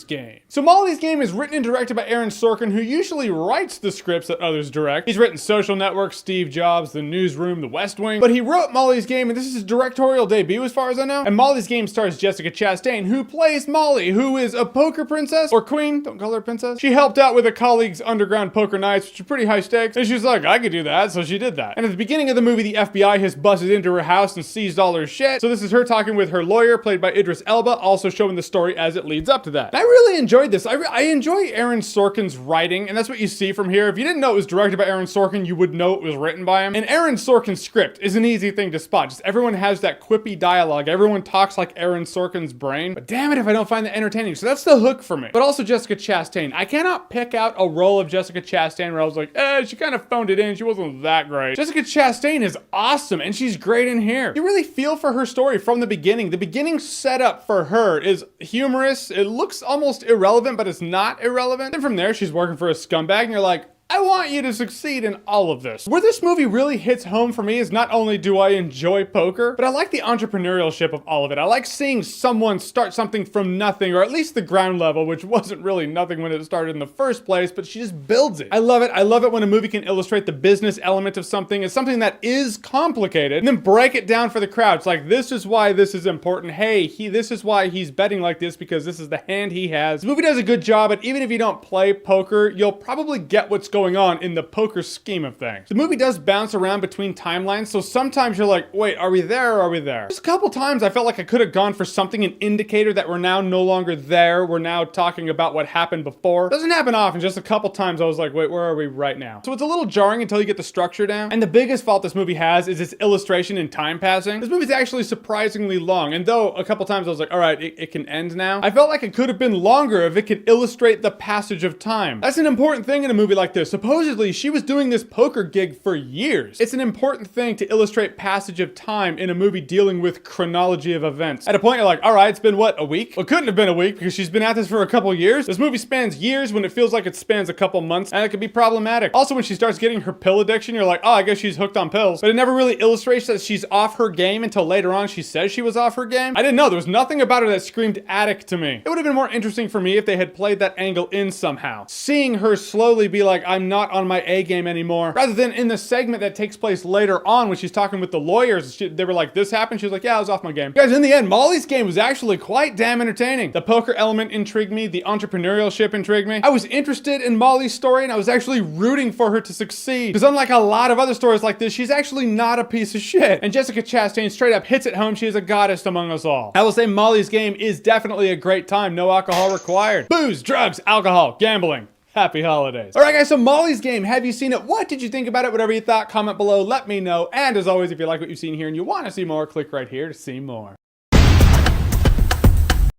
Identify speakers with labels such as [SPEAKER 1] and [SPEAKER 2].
[SPEAKER 1] Game. So Molly's Game is written and directed by Aaron Sorkin, who usually writes the scripts that others direct. He's written Social Network, Steve Jobs, The Newsroom, The West Wing, but he wrote Molly's Game, and this is his directorial debut as far as I know. And Molly's Game stars Jessica Chastain, who plays Molly, who is a poker princess, or queen, don't call her princess. She helped out with a colleague's underground poker nights, which are pretty high stakes, and she's like, I could do that, so she did that. And at the beginning of the movie, the FBI has busted into her house and seized all her shit, so this is her talking with her lawyer, played by Idris Elba, also showing the story as it leads up to that. And I really enjoyed this. I enjoy Aaron Sorkin's writing, and that's what you see from here. If you didn't know it was directed by Aaron Sorkin, you would know it was written by him. And Aaron Sorkin's script is an easy thing to spot. Just everyone has that quippy dialogue. Everyone talks like Aaron Sorkin's brain. But damn it if I don't find that entertaining. So that's the hook for me. But also Jessica Chastain. I cannot pick out a role of Jessica Chastain where I was like, she kind of phoned it in. She wasn't that great. Jessica Chastain is awesome, and she's great in here. You really feel for her story from the beginning. The beginning setup for her is humorous. It looks almost irrelevant, but it's not irrelevant. And from there, she's working for a scumbag, and you're like, I want you to succeed in all of this. Where this movie really hits home for me is not only do I enjoy poker, but I like the entrepreneurship of all of it. I like seeing someone start something from nothing, or at least the ground level, which wasn't really nothing when it started in the first place, but she just builds it. I love it. I love it when a movie can illustrate the business element of something as something that is complicated, and then break it down for the crowd. It's like, this is why this is important. Hey, this is why he's betting like this, because this is the hand he has. The movie does a good job, but even if you don't play poker, you'll probably get what's going on in the poker scheme of things. The movie does bounce around between timelines, so sometimes you're like, wait, are we there or are we there? Just a couple times I felt like I could have gone for something, an indicator that we're now no longer there. We're now talking about what happened before. Doesn't happen often, just a couple times I was like, wait, where are we right now? So it's a little jarring until you get the structure down. And the biggest fault this movie has is its illustration in time passing. This movie's actually surprisingly long, and though a couple times I was like, all right, it can end now, I felt like it could have been longer if it could illustrate the passage of time. That's an important thing in a movie like this. Supposedly, she was doing this poker gig for years. It's an important thing to illustrate passage of time in a movie dealing with chronology of events. At a point, you're like, all right, it's been what, a week? Well, it couldn't have been a week because she's been at this for a couple years. This movie spans years when it feels like it spans a couple months, and it can be problematic. Also, when she starts getting her pill addiction, you're like, oh, I guess she's hooked on pills. But it never really illustrates that she's off her game until later on she says she was off her game. I didn't know. There was nothing about her that screamed addict to me. It would have been more interesting for me if they had played that angle in somehow. Seeing her slowly be like, I'm not on my A game anymore, rather than in the segment that takes place later on when she's talking with the lawyers. They were like, this happened? She was like, yeah, I was off my game. Guys, in the end, Molly's Game was actually quite damn entertaining. The poker element intrigued me. The entrepreneurship intrigued me. I was interested in Molly's story, and I was actually rooting for her to succeed. Because unlike a lot of other stories like this, she's actually not a piece of shit. And Jessica Chastain straight up hits it home. She is a goddess among us all. I will say Molly's Game is definitely a great time. No alcohol required. Booze, drugs, alcohol, gambling. Happy holidays. All right, guys, so Molly's Game, have you seen it? What did you think about it? Whatever you thought, comment below, let me know. And as always, if you like what you've seen here and you want to see more, click right here to see more.